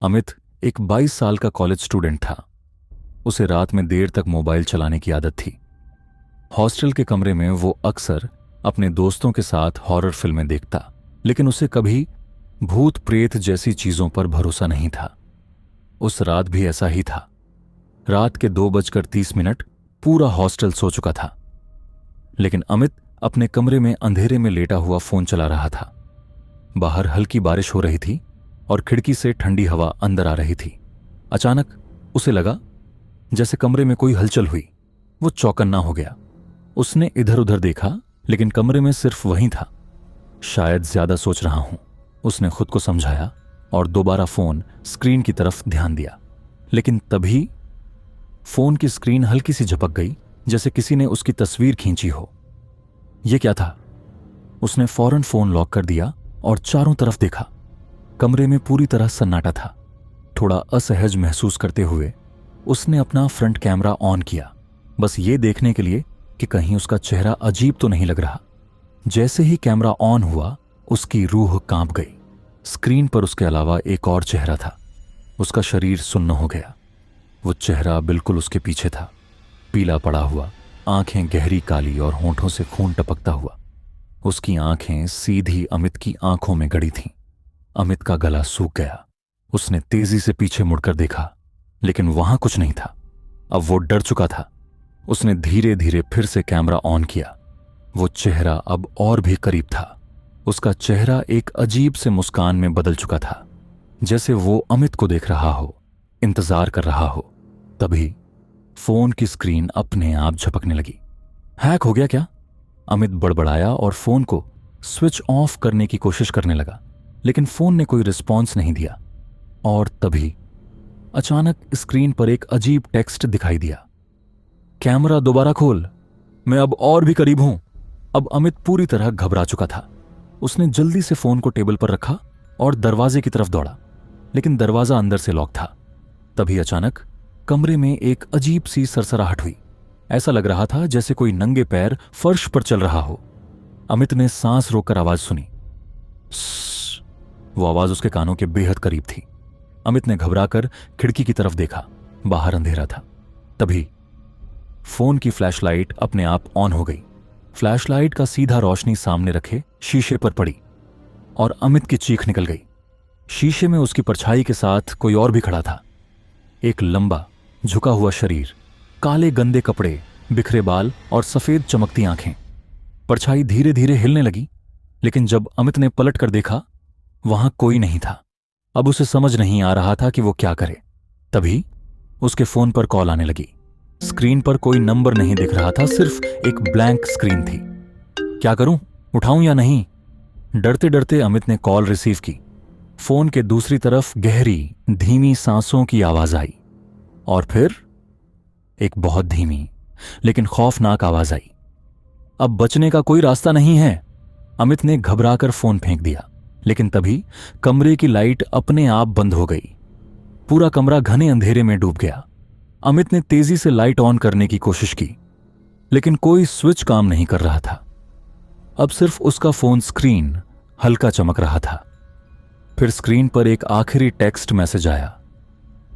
अमित एक 22 साल का कॉलेज स्टूडेंट था। उसे रात में देर तक मोबाइल चलाने की आदत थी। हॉस्टल के कमरे में वो अक्सर अपने दोस्तों के साथ हॉरर फिल्में देखता, लेकिन उसे कभी भूत प्रेत जैसी चीजों पर भरोसा नहीं था। उस रात भी ऐसा ही था। रात के 2:30 पूरा हॉस्टल सो चुका था, लेकिन अमित अपने कमरे में अंधेरे में लेटा हुआ फोन चला रहा था। बाहर हल्की बारिश हो रही थी और खिड़की से ठंडी हवा अंदर आ रही थी। अचानक उसे लगा जैसे कमरे में कोई हलचल हुई। वो चौकन्ना हो गया। उसने इधर उधर देखा, लेकिन कमरे में सिर्फ वही था। शायद ज्यादा सोच रहा हूं, उसने खुद को समझाया और दोबारा फोन स्क्रीन की तरफ ध्यान दिया। लेकिन तभी फोन की स्क्रीन हल्की सी झपक गई, जैसे किसी ने उसकी तस्वीर खींची हो। यह क्या था? उसने फौरन फोन लॉक कर दिया और चारों तरफ देखा। कमरे में पूरी तरह सन्नाटा था। थोड़ा असहज महसूस करते हुए उसने अपना फ्रंट कैमरा ऑन किया, बस ये देखने के लिए कि कहीं उसका चेहरा अजीब तो नहीं लग रहा। जैसे ही कैमरा ऑन हुआ, उसकी रूह कांप गई। स्क्रीन पर उसके अलावा एक और चेहरा था। उसका शरीर सुन्न हो गया। वो चेहरा बिल्कुल उसके पीछे था, पीला पड़ा हुआ, आंखें गहरी काली और होंठों से खून टपकता हुआ। उसकी आंखें सीधी अमित की आंखों में गड़ी थीं। अमित का गला सूख गया। उसने तेजी से पीछे मुड़कर देखा, लेकिन वहां कुछ नहीं था। अब वो डर चुका था। उसने धीरे धीरे फिर से कैमरा ऑन किया। वो चेहरा अब और भी करीब था। उसका चेहरा एक अजीब से मुस्कान में बदल चुका था, जैसे वो अमित को देख रहा हो, इंतजार कर रहा हो। तभी फोन की स्क्रीन अपने आप झपकने लगी। हैक हो गया क्या? अमित बड़बड़ाया और फोन को स्विच ऑफ करने की कोशिश करने लगा, लेकिन फोन ने कोई रिस्पॉन्स नहीं दिया। और तभी अचानक स्क्रीन पर एक अजीब टेक्स्ट दिखाई दिया। कैमरा दोबारा खोल, मैं अब और भी करीब हूं। अब अमित पूरी तरह घबरा चुका था। उसने जल्दी से फोन को टेबल पर रखा और दरवाजे की तरफ दौड़ा, लेकिन दरवाजा अंदर से लॉक था। तभी अचानक कमरे में एक अजीब सी सरसराहट हुई। ऐसा लग रहा था जैसे कोई नंगे पैर फर्श पर चल रहा हो। अमित ने सांस रोककर आवाज सुनी। वो आवाज उसके कानों के बेहद करीब थी। अमित ने घबराकर खिड़की की तरफ देखा। बाहर अंधेरा था। तभी फोन की फ्लैशलाइट अपने आप ऑन हो गई। फ्लैशलाइट का सीधा रोशनी सामने रखे शीशे पर पड़ी और अमित की चीख निकल गई। शीशे में उसकी परछाई के साथ कोई और भी खड़ा था। एक लंबा झुका हुआ शरीर, काले गंदे कपड़े, बिखरे बाल और सफेद चमकती आंखें। परछाई धीरे धीरे हिलने लगी, लेकिन जब अमित ने पलट कर देखा, वहां कोई नहीं था। अब उसे समझ नहीं आ रहा था कि वो क्या करे। तभी उसके फोन पर कॉल आने लगी। स्क्रीन पर कोई नंबर नहीं दिख रहा था, सिर्फ एक ब्लैंक स्क्रीन थी। क्या करूं, उठाऊं या नहीं? डरते डरते अमित ने कॉल रिसीव की। फोन के दूसरी तरफ गहरी धीमी सांसों की आवाज आई और फिर एक बहुत धीमी लेकिन खौफनाक आवाज आई। अब बचने का कोई रास्ता नहीं है। अमित ने घबराकर फोन फेंक दिया, लेकिन तभी कमरे की लाइट अपने आप बंद हो गई। पूरा कमरा घने अंधेरे में डूब गया। अमित ने तेजी से लाइट ऑन करने की कोशिश की, लेकिन कोई स्विच काम नहीं कर रहा था। अब सिर्फ उसका फोन स्क्रीन हल्का चमक रहा था। फिर स्क्रीन पर एक आखिरी टेक्स्ट मैसेज आया।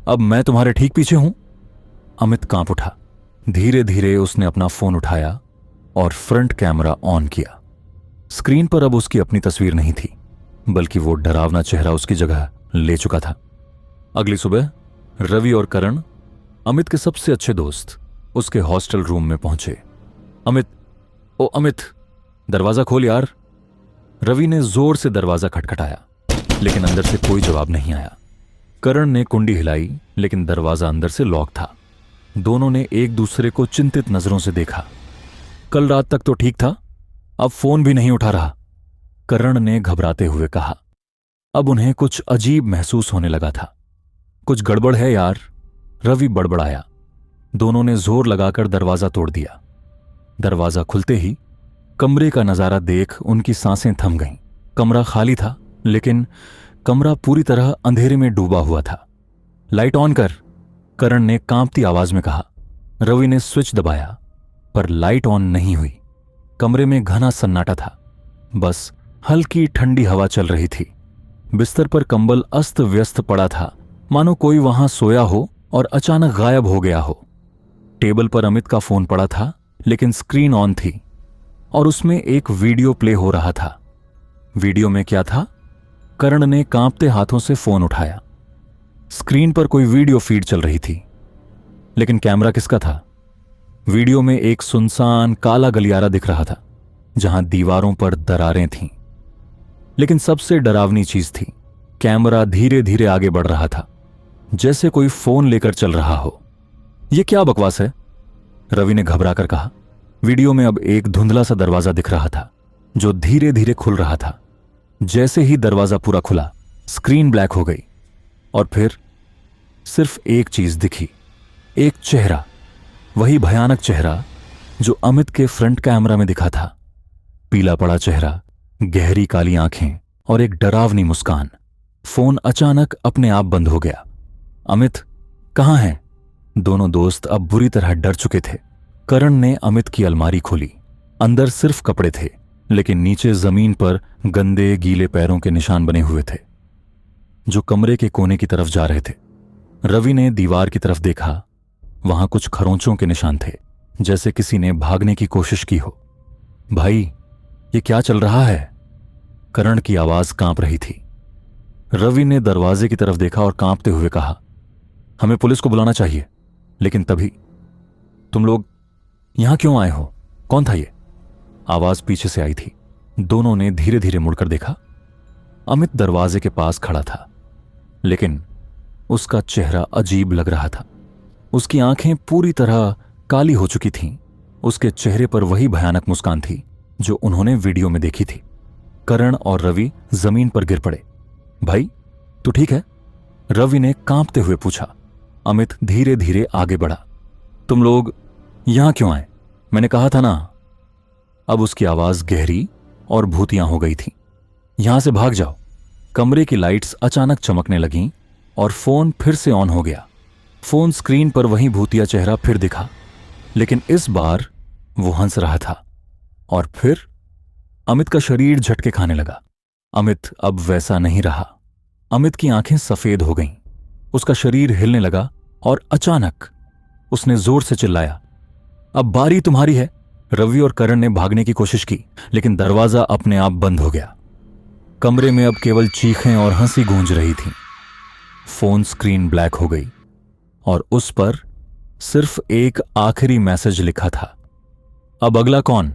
अब मैं तुम्हारे ठीक पीछे हूं। अमित कांप उठा। धीरे धीरे उसने अपना फोन उठाया और फ्रंट कैमरा ऑन किया। स्क्रीन पर अब उसकी अपनी तस्वीर नहीं थी, बल्कि वो डरावना चेहरा उसकी जगह ले चुका था। अगली सुबह रवि और करण, अमित के सबसे अच्छे दोस्त, उसके हॉस्टल रूम में पहुंचे। अमित, दरवाजा खोल यार। रवि ने जोर से दरवाजा खटखटाया, लेकिन अंदर से कोई जवाब नहीं आया। करण ने कुंडी हिलाई, लेकिन दरवाजा अंदर से लॉक था। दोनों ने एक दूसरे को चिंतित नजरों से देखा। कल रात तक तो ठीक था, अब फोन भी नहीं उठा रहा, करण ने घबराते हुए कहा। अब उन्हें कुछ अजीब महसूस होने लगा था। कुछ गड़बड़ है यार, रवि बड़बड़ाया। दोनों ने जोर लगाकर दरवाजा तोड़ दिया। दरवाजा खुलते ही कमरे का नजारा देख उनकी सांसें थम गईं। कमरा खाली था, लेकिन कमरा पूरी तरह अंधेरे में डूबा हुआ था। लाइट ऑन कर, करण ने कांपती आवाज में कहा। रवि ने स्विच दबाया, पर लाइट ऑन नहीं हुई। कमरे में घना सन्नाटा था। बस हल्की ठंडी हवा चल रही थी। बिस्तर पर कंबल अस्त व्यस्त पड़ा था मानो कोई वहां सोया हो और अचानक गायब हो गया हो। टेबल पर अमित का फोन पड़ा था, लेकिन स्क्रीन ऑन थी और उसमें एक वीडियो प्ले हो रहा था। वीडियो में क्या था? करण ने कांपते हाथों से फोन उठाया। स्क्रीन पर कोई वीडियो फीड चल रही थी, लेकिन कैमरा किसका था? वीडियो में एक सुनसान काला गलियारा दिख रहा था, जहां दीवारों पर दरारें थीं। लेकिन सबसे डरावनी चीज थी, कैमरा धीरे धीरे आगे बढ़ रहा था, जैसे कोई फोन लेकर चल रहा हो। यह क्या बकवास है? रवि ने घबराकर कहा। वीडियो में अब एक धुंधला सा दरवाजा दिख रहा था, जो धीरे धीरे खुल रहा था। जैसे ही दरवाजा पूरा खुला, स्क्रीन ब्लैक हो गई और फिर सिर्फ एक चीज दिखी, एक चेहरा, वही भयानक चेहरा जो अमित के फ्रंट कैमरा में दिखा था। पीला पड़ा चेहरा, गहरी काली आंखें और एक डरावनी मुस्कान। फोन अचानक अपने आप बंद हो गया। अमित कहां है? दोनों दोस्त अब बुरी तरह डर चुके थे। करण ने अमित की अलमारी खोली। अंदर सिर्फ कपड़े थे, लेकिन नीचे जमीन पर गंदे गीले पैरों के निशान बने हुए थे, जो कमरे के कोने की तरफ जा रहे थे। रवि ने दीवार की तरफ देखा। वहां कुछ खरोंचों के निशान थे, जैसे किसी ने भागने की कोशिश की हो। भाई, ये क्या चल रहा है? करण की आवाज कांप रही थी। रवि ने दरवाजे की तरफ देखा और कांपते हुए कहा, हमें पुलिस को बुलाना चाहिए। लेकिन तभी, तुम लोग यहां क्यों आए हो? कौन था ये? आवाज पीछे से आई थी। दोनों ने धीरे धीरे मुड़कर देखा। अमित दरवाजे के पास खड़ा था, लेकिन उसका चेहरा अजीब लग रहा था। उसकी आंखें पूरी तरह काली हो चुकी थीं। उसके चेहरे पर वही भयानक मुस्कान थी जो उन्होंने वीडियो में देखी थी। करण और रवि जमीन पर गिर पड़े। भाई, तू ठीक है? रवि ने कांपते हुए पूछा। अमित धीरे धीरे आगे बढ़ा। तुम लोग यहां क्यों आए? मैंने कहा था ना। अब उसकी आवाज गहरी और भूतियां हो गई थी। यहां से भाग जाओ। कमरे की लाइट्स अचानक चमकने लगीं और फोन फिर से ऑन हो गया। फोन स्क्रीन पर वही भूतिया चेहरा फिर दिखा, लेकिन इस बार वो हंस रहा था। और फिर अमित का शरीर झटके खाने लगा। अमित अब वैसा नहीं रहा। अमित की आंखें सफेद हो गईं। उसका शरीर हिलने लगा और अचानक उसने जोर से चिल्लाया, अब बारी तुम्हारी है। रवि और करण ने भागने की कोशिश की, लेकिन दरवाजा अपने आप बंद हो गया। कमरे में अब केवल चीखें और हंसी गूंज रही थी। फोन स्क्रीन ब्लैक हो गई और उस पर सिर्फ एक आखिरी मैसेज लिखा था, अब अगला कौन?